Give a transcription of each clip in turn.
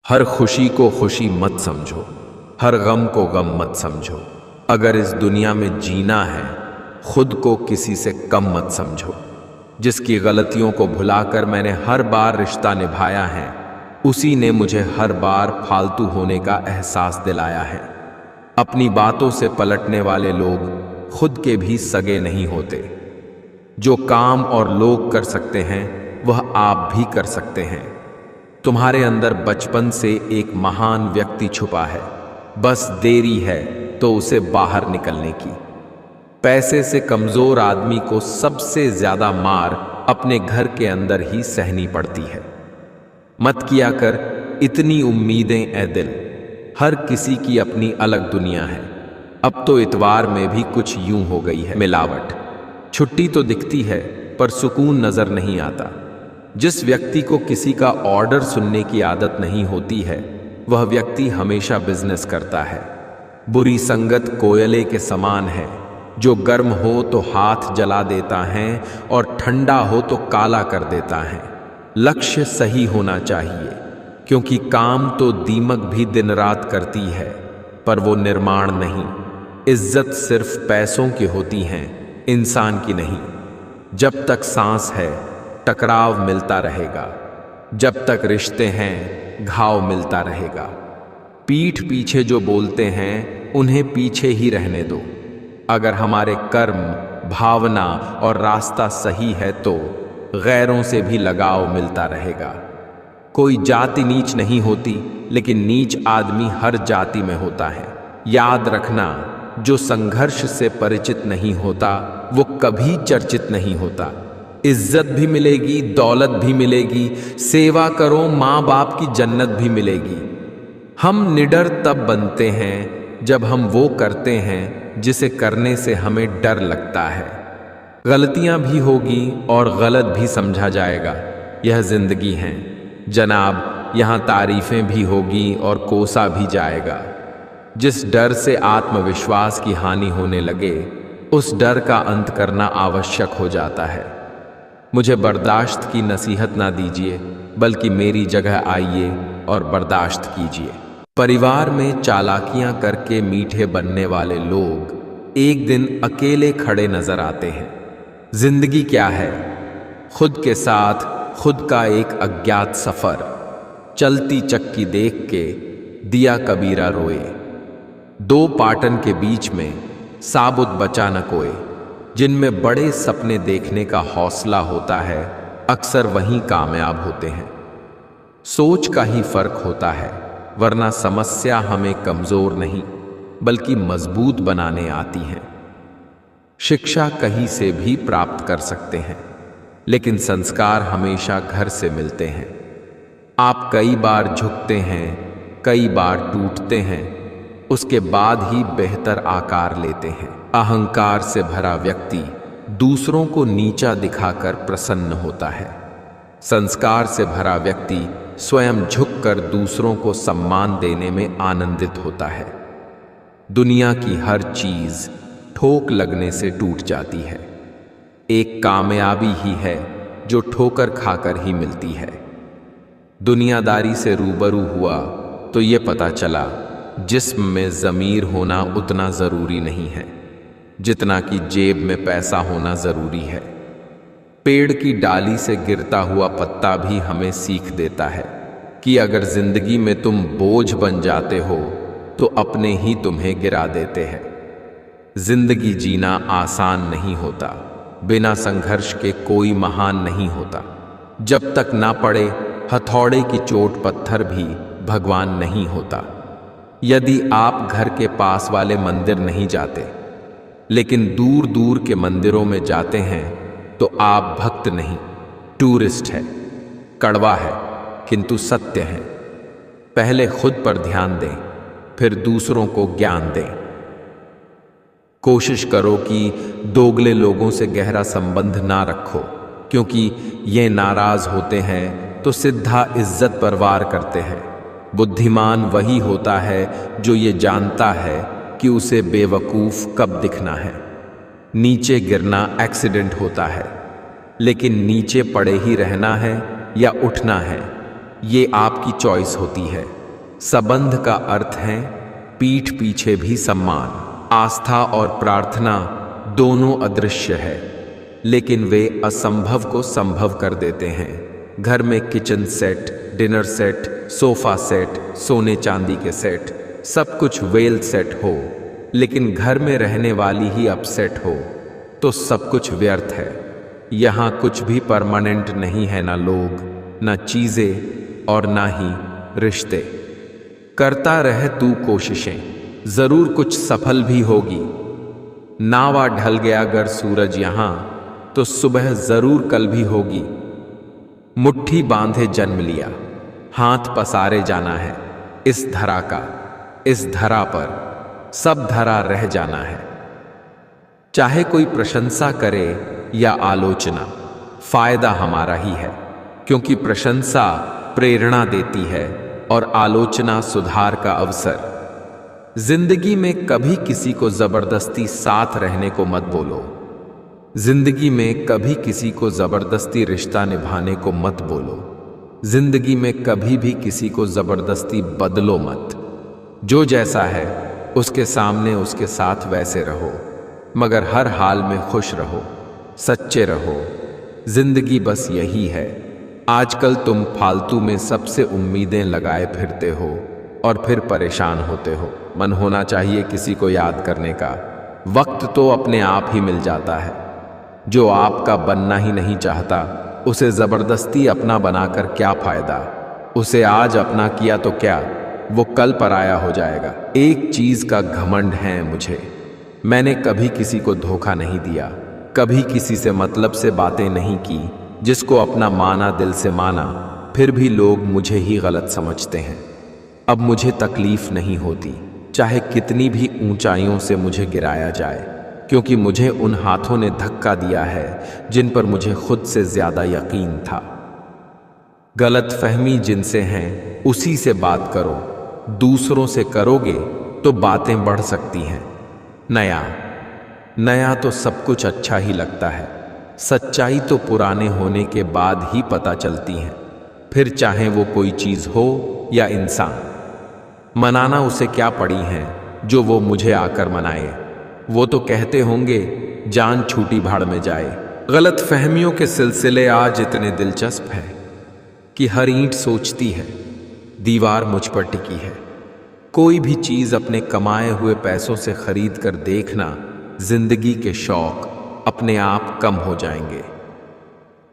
हर खुशी को खुशी मत समझो, हर गम को गम मत समझो। अगर इस दुनिया में जीना है, खुद को किसी से कम मत समझो। जिसकी गलतियों को भुलाकर मैंने हर बार रिश्ता निभाया है, उसी ने मुझे हर बार फालतू होने का एहसास दिलाया है। अपनी बातों से पलटने वाले लोग खुद के भी सगे नहीं होते। जो काम और लोग कर सकते हैं, वह आप भी कर सकते हैं। तुम्हारे अंदर बचपन से एक महान व्यक्ति छुपा है, बस देरी है तो उसे बाहर निकलने की। पैसे से कमजोर आदमी को सबसे ज्यादा मार अपने घर के अंदर ही सहनी पड़ती है। मत किया कर इतनी उम्मीदें ए दिल, हर किसी की अपनी अलग दुनिया है। अब तो इतवार में भी कुछ यूं हो गई है मिलावट। छुट्टी तो दिखती है पर सुकून नजर नहीं आता। जिस व्यक्ति को किसी का ऑर्डर सुनने की आदत नहीं होती है, वह व्यक्ति हमेशा बिजनेस करता है। बुरी संगत कोयले के समान है, जो गर्म हो तो हाथ जला देता है और ठंडा हो तो काला कर देता है। लक्ष्य सही होना चाहिए, क्योंकि काम तो दीमक भी दिन रात करती है, पर वो निर्माण नहीं। इज्जत सिर्फ पैसों की होती है, इंसान की नहीं। जब तक सांस है टकराव मिलता रहेगा, जब तक रिश्ते हैं घाव मिलता रहेगा। पीठ पीछे जो बोलते हैं उन्हें पीछे ही रहने दो। अगर हमारे कर्म, भावना और रास्ता सही है तो गैरों से भी लगाव मिलता रहेगा। कोई जाति नीच नहीं होती, लेकिन नीच आदमी हर जाति में होता है। याद रखना, जो संघर्ष से परिचित नहीं होता वो कभी चर्चित नहीं होता। इज्जत भी मिलेगी, दौलत भी मिलेगी, सेवा करो माँ बाप की जन्नत भी मिलेगी। हम निडर तब बनते हैं जब हम वो करते हैं जिसे करने से हमें डर लगता है। गलतियां भी होगी और गलत भी समझा जाएगा, यह जिंदगी है जनाब। यहाँ तारीफें भी होगी और कोसा भी जाएगा। जिस डर से आत्मविश्वास की हानि होने लगे, उस डर का अंत करना आवश्यक हो जाता है। मुझे बर्दाश्त की नसीहत ना दीजिए, बल्कि मेरी जगह आइए और बर्दाश्त कीजिए। परिवार में चालाकियां करके मीठे बनने वाले लोग एक दिन अकेले खड़े नजर आते हैं। जिंदगी क्या है? खुद के साथ खुद का एक अज्ञात सफर। चलती चक्की देख के दिया कबीरा रोए। दो पाटन के बीच में साबुत बचा न कोई। जिनमें बड़े सपने देखने का हौसला होता है, अक्सर वहीं कामयाब होते हैं। सोच का ही फर्क होता है, वरना समस्या हमें कमजोर नहीं बल्कि मजबूत बनाने आती है। शिक्षा कहीं से भी प्राप्त कर सकते हैं, लेकिन संस्कार हमेशा घर से मिलते हैं। आप कई बार झुकते हैं, कई बार टूटते हैं, उसके बाद ही बेहतर आकार लेते हैं। अहंकार से भरा व्यक्ति दूसरों को नीचा दिखाकर प्रसन्न होता है। संस्कार से भरा व्यक्ति स्वयं झुककर दूसरों को सम्मान देने में आनंदित होता है। दुनिया की हर चीज ठोक लगने से टूट जाती है। एक कामयाबी ही है जो ठोकर खाकर ही मिलती है। दुनियादारी से रूबरू हुआ तो ये पता चला, जिस्म में ज़मीर होना उतना ज़रूरी नहीं है जितना कि जेब में पैसा होना ज़रूरी है। पेड़ की डाली से गिरता हुआ पत्ता भी हमें सीख देता है कि अगर ज़िंदगी में तुम बोझ बन जाते हो तो अपने ही तुम्हें गिरा देते हैं। जिंदगी जीना आसान नहीं होता, बिना संघर्ष के कोई महान नहीं होता। जब तक ना पड़े हथौड़े की चोट पत्थर भी भगवान नहीं होता। यदि आप घर के पास वाले मंदिर नहीं जाते, लेकिन दूर दूर के मंदिरों में जाते हैं, तो आप भक्त नहीं, टूरिस्ट है। कड़वा है किंतु सत्य है। पहले खुद पर ध्यान दें, फिर दूसरों को ज्ञान दें। कोशिश करो कि दोगले लोगों से गहरा संबंध ना रखो, क्योंकि ये नाराज होते हैं तो सीधा इज्जत पर वार करते हैं। बुद्धिमान वही होता है जो ये जानता है कि उसे बेवकूफ़ कब दिखना है। नीचे गिरना एक्सीडेंट होता है, लेकिन नीचे पड़े ही रहना है या उठना है, ये आपकी चॉइस होती है। संबंध का अर्थ है पीठ पीछे भी सम्मान। आस्था और प्रार्थना दोनों अदृश्य है, लेकिन वे असंभव को संभव कर देते हैं। घर में kitchen set, dinner set, sofa set, सोने चांदी के सेट, सब कुछ वेल सेट हो, लेकिन घर में रहने वाली ही अपसेट हो तो सब कुछ व्यर्थ है। यहाँ कुछ भी परमानेंट नहीं है, ना लोग, ना चीजें और ना ही रिश्ते। करता रह तू कोशिशें, जरूर कुछ सफल भी होगी। नावा ढल गया अगर सूरज यहां तो सुबह जरूर कल भी होगी। मुट्ठी बांधे जन्म लिया, हाथ पसारे जाना है। इस धरा का, इस धरा पर सब धरा रह जाना है। चाहे कोई प्रशंसा करे या आलोचना, फायदा हमारा ही है, क्योंकि प्रशंसा प्रेरणा देती है और आलोचना सुधार का अवसर। जिंदगी में कभी किसी को जबरदस्ती साथ रहने को मत बोलो। जिंदगी में कभी किसी को जबरदस्ती रिश्ता निभाने को मत बोलो। जिंदगी में कभी भी किसी को जबरदस्ती बदलो मत। जो जैसा है उसके सामने उसके साथ वैसे रहो, मगर हर हाल में खुश रहो, सच्चे रहो। जिंदगी बस यही है। आजकल तुम फालतू में सबसे उम्मीदें लगाए फिरते हो और फिर परेशान होते हो। मन होना चाहिए किसी को याद करने का। वक्त तो अपने आप ही मिल जाता है। जो आपका बनना ही नहीं चाहता उसे जबरदस्ती अपना बनाकर क्या फायदा। उसे आज अपना किया तो क्या, वो कल पराया हो जाएगा। एक चीज का घमंड है मुझे, मैंने कभी किसी को धोखा नहीं दिया, कभी किसी से मतलब से बातें नहीं की। जिसको अपना माना, दिल से माना, फिर भी लोग मुझे ही गलत समझते हैं। अब मुझे तकलीफ नहीं होती, चाहे कितनी भी ऊंचाइयों से मुझे गिराया जाए, क्योंकि मुझे उन हाथों ने धक्का दिया है जिन पर मुझे खुद से ज्यादा यकीन था। गलतफहमी जिनसे हैं उसी से बात करो। दूसरों से करोगे तो बातें बढ़ सकती हैं। नया नया तो सब कुछ अच्छा ही लगता है। सच्चाई तो पुराने होने के बाद ही पता चलती है, फिर चाहे वो कोई चीज हो या इंसान। मनाना उसे क्या पड़ी है जो वो मुझे आकर मनाए। वो तो कहते होंगे जान छूटी भाड़ में जाए। गलत फहमियों के सिलसिले आज इतने दिलचस्प हैं कि हर ईंट सोचती है दीवार मुझ पर टिकी है। कोई भी चीज अपने कमाए हुए पैसों से खरीद कर देखना, जिंदगी के शौक अपने आप कम हो जाएंगे।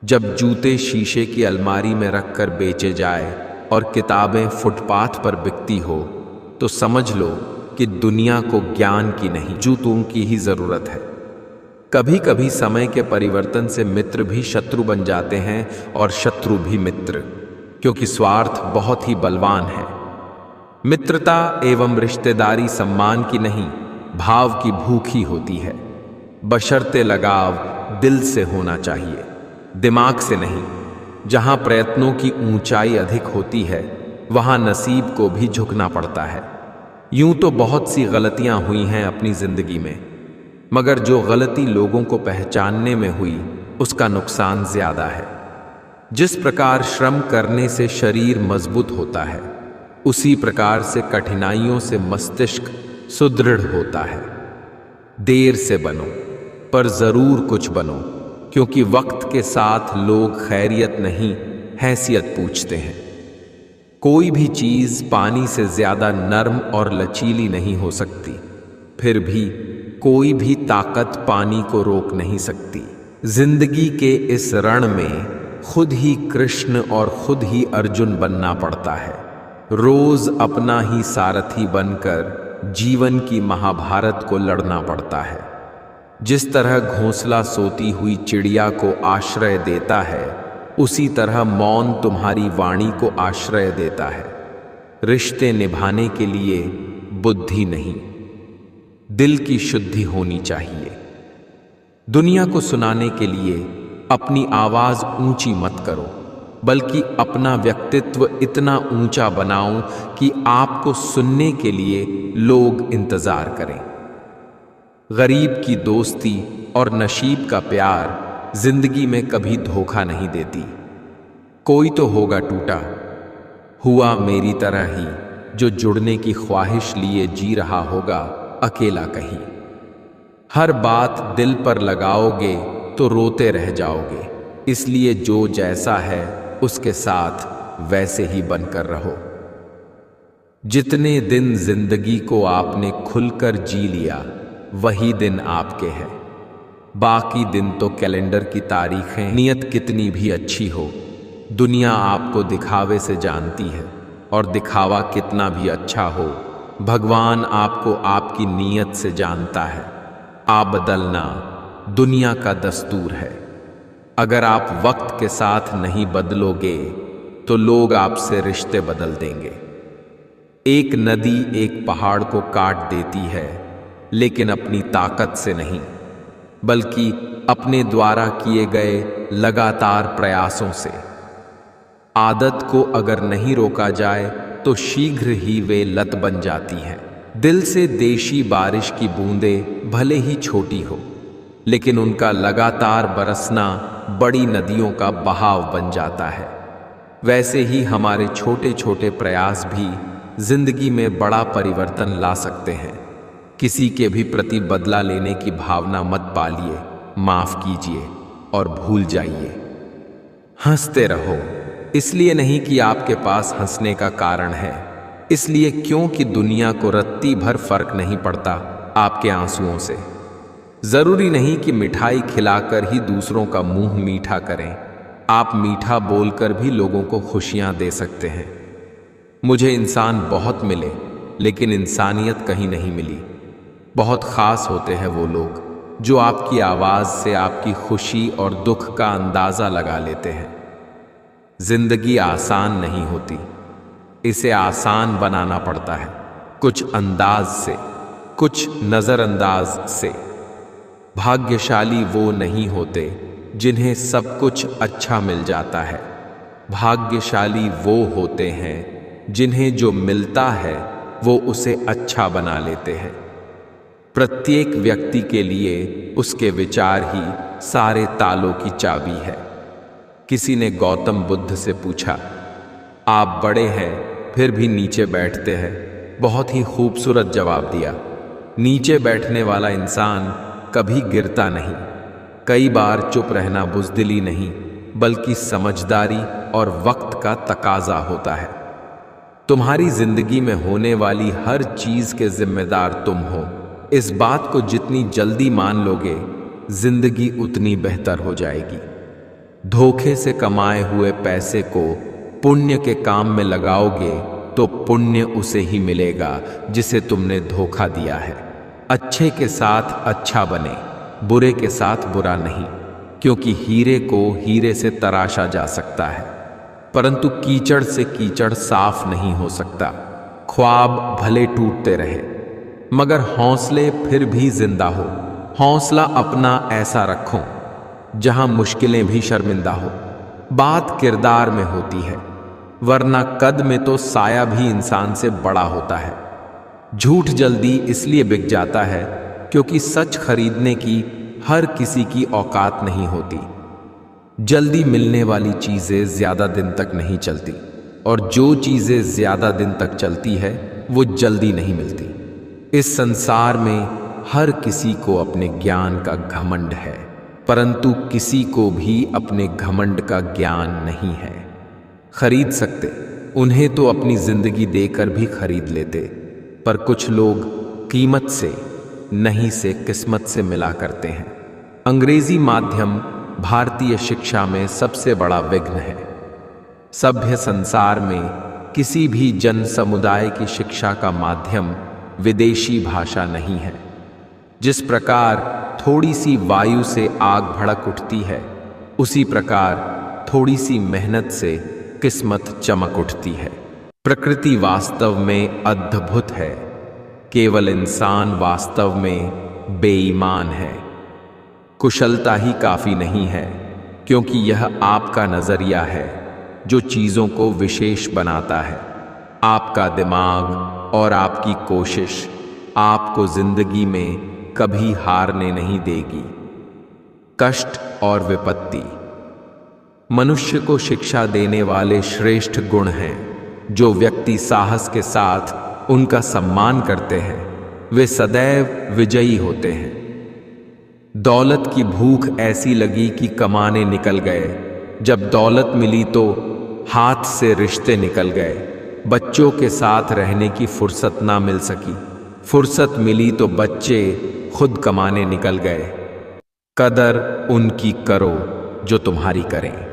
जब जूते शीशे की अलमारी में रखकर बेचे जाए और किताबें फुटपाथ पर बिकती हो, तो समझ लो कि दुनिया को ज्ञान की नहीं, जूतों की ही जरूरत है। कभी कभी समय के परिवर्तन से मित्र भी शत्रु बन जाते हैं और शत्रु भी मित्र, क्योंकि स्वार्थ बहुत ही बलवान है। मित्रता एवं रिश्तेदारी सम्मान की नहीं, भाव की भूखी होती है। बशर्ते लगाव दिल से होना चाहिए, दिमाग से नहीं। जहां प्रयत्नों की ऊंचाई अधिक होती है, वहां नसीब को भी झुकना पड़ता है। यूं तो बहुत सी गलतियां हुई हैं अपनी जिंदगी में, मगर जो गलती लोगों को पहचानने में हुई, उसका नुकसान ज्यादा है। जिस प्रकार श्रम करने से शरीर मजबूत होता है, उसी प्रकार से कठिनाइयों से मस्तिष्क सुदृढ़ होता है। देर से बनो पर जरूर कुछ बनो, क्योंकि वक्त के साथ लोग खैरियत नहीं, हैसियत पूछते हैं। कोई भी चीज पानी से ज्यादा नर्म और लचीली नहीं हो सकती, फिर भी कोई भी ताकत पानी को रोक नहीं सकती। जिंदगी के इस रण में खुद ही कृष्ण और खुद ही अर्जुन बनना पड़ता है। रोज अपना ही सारथी बनकर जीवन की महाभारत को लड़ना पड़ता है। जिस तरह घोंसला सोती हुई चिड़िया को आश्रय देता है, उसी तरह मौन तुम्हारी वाणी को आश्रय देता है। रिश्ते निभाने के लिए बुद्धि नहीं, दिल की शुद्धि होनी चाहिए। दुनिया को सुनाने के लिए अपनी आवाज ऊंची मत करो, बल्कि अपना व्यक्तित्व इतना ऊंचा बनाओ कि आपको सुनने के लिए लोग इंतजार करें। गरीब की दोस्ती और नशीब का प्यार जिंदगी में कभी धोखा नहीं देती। कोई तो होगा टूटा, हुआ मेरी तरह ही, जो जुड़ने की ख्वाहिश लिए जी रहा होगा अकेला कहीं। हर बात दिल पर लगाओगे तो रोते रह जाओगे, इसलिए जो जैसा है उसके साथ वैसे ही बनकर रहो। जितने दिन जिंदगी को आपने खुलकर जी लिया वही दिन आपके हैं। बाकी दिन तो कैलेंडर की तारीखें। नियत कितनी भी अच्छी हो, दुनिया आपको दिखावे से जानती है, और दिखावा कितना भी अच्छा हो, भगवान आपको आपकी नीयत से जानता है। आप बदलना दुनिया का दस्तूर है। अगर आप वक्त के साथ नहीं बदलोगे तो लोग आपसे रिश्ते बदल देंगे। एक नदी एक पहाड़ को काट देती है, लेकिन अपनी ताकत से नहीं, बल्कि अपने द्वारा किए गए लगातार प्रयासों से। आदत को अगर नहीं रोका जाए तो शीघ्र ही वे लत बन जाती हैं। दिल से देशी बारिश की बूंदें भले ही छोटी हो, लेकिन उनका लगातार बरसना बड़ी नदियों का बहाव बन जाता है। वैसे ही हमारे छोटे छोटे प्रयास भी जिंदगी में बड़ा परिवर्तन ला सकते हैं। किसी के भी प्रति बदला लेने की भावना मत पालिए, माफ कीजिए और भूल जाइए। हंसते रहो, इसलिए नहीं कि आपके पास हंसने का कारण है, इसलिए क्योंकि दुनिया को रत्ती भर फर्क नहीं पड़ता आपके आंसुओं से। जरूरी नहीं कि मिठाई खिलाकर ही दूसरों का मुंह मीठा करें, आप मीठा बोलकर भी लोगों को खुशियां दे सकते हैं। मुझे इंसान बहुत मिले, लेकिन इंसानियत कहीं नहीं मिली। बहुत खास होते हैं वो लोग जो आपकी आवाज से आपकी खुशी और दुख का अंदाजा लगा लेते हैं। जिंदगी आसान नहीं होती, इसे आसान बनाना पड़ता है, कुछ अंदाज से, कुछ नजरअंदाज से। भाग्यशाली वो नहीं होते जिन्हें सब कुछ अच्छा मिल जाता है, भाग्यशाली वो होते हैं जिन्हें जो मिलता है वो उसे अच्छा बना लेते हैं। प्रत्येक व्यक्ति के लिए उसके विचार ही सारे तालों की चाबी है। किसी ने गौतम बुद्ध से पूछा, आप बड़े हैं फिर भी नीचे बैठते हैं। बहुत ही खूबसूरत जवाब दिया। नीचे बैठने वाला इंसान कभी गिरता नहीं। कई बार चुप रहना बुज़दिली नहीं, बल्कि समझदारी और वक्त का तकाजा होता है। तुम्हारी जिंदगी में होने वाली हर चीज के जिम्मेदार तुम हो। इस बात को जितनी जल्दी मान लोगे, जिंदगी उतनी बेहतर हो जाएगी। धोखे से कमाए हुए पैसे को पुण्य के काम में लगाओगे तो पुण्य उसे ही मिलेगा जिसे तुमने धोखा दिया है। अच्छे के साथ अच्छा बने, बुरे के साथ बुरा नहीं, क्योंकि हीरे को हीरे से तराशा जा सकता है, परंतु कीचड़ से कीचड़ साफ नहीं हो सकता। ख्वाब भले टूटते रहे, मगर हौसले फिर भी जिंदा हो। हौसला अपना ऐसा रखो जहां मुश्किलें भी शर्मिंदा हो। बात किरदार में होती है, वरना कद में तो साया भी इंसान से बड़ा होता है। झूठ जल्दी इसलिए बिक जाता है क्योंकि सच खरीदने की हर किसी की औकात नहीं होती। जल्दी मिलने वाली चीजें ज्यादा दिन तक नहीं चलती, और जो चीजें ज्यादा दिन तक चलती है वो जल्दी नहीं मिलती। इस संसार में हर किसी को अपने ज्ञान का घमंड है, परंतु किसी को भी अपने घमंड का ज्ञान नहीं है। खरीद सकते, उन्हें तो अपनी जिंदगी देकर भी खरीद लेते, पर कुछ लोग कीमत से नहीं से किस्मत से मिला करते हैं। अंग्रेजी माध्यम भारतीय शिक्षा में सबसे बड़ा विघ्न है। सभ्य संसार में किसी भी जन समुदाय की शिक्षा का माध्यम विदेशी भाषा नहीं है। जिस प्रकार थोड़ी सी वायु से आग भड़क उठती है, उसी प्रकार थोड़ी सी मेहनत से किस्मत चमक उठती है। प्रकृति वास्तव में अद्भुत है, केवल इंसान वास्तव में बेईमान है। कुशलता ही काफी नहीं है, क्योंकि यह आपका नजरिया है जो चीजों को विशेष बनाता है। आपका दिमाग और आपकी कोशिश आपको जिंदगी में कभी हारने नहीं देगी। कष्ट और विपत्ति मनुष्य को शिक्षा देने वाले श्रेष्ठ गुण हैं। जो व्यक्ति साहस के साथ उनका सम्मान करते हैं वे सदैव विजयी होते हैं। दौलत की भूख ऐसी लगी कि कमाने निकल गए। जब दौलत मिली तो हाथ से रिश्ते निकल गए। बच्चों के साथ रहने की फुर्सत ना मिल सकी। फुर्सत मिली तो बच्चे खुद कमाने निकल गए। कदर उनकी करो जो तुम्हारी करें।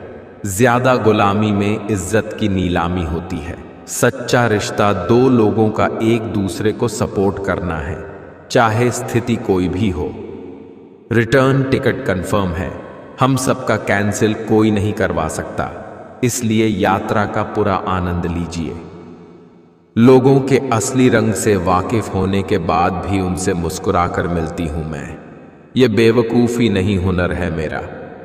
ज्यादा गुलामी में इज्जत की नीलामी होती है। सच्चा रिश्ता दो लोगों का एक दूसरे को सपोर्ट करना है, चाहे स्थिति कोई भी हो। रिटर्न टिकट कंफर्म है, हम सबका कैंसिल कोई नहीं करवा सकता, इसलिए यात्रा का पूरा आनंद लीजिए। लोगों के असली रंग से वाकिफ होने के बाद भी उनसे मुस्कुराकर मिलती हूं मैं। ये बेवकूफ़ी नहीं, हुनर है मेरा।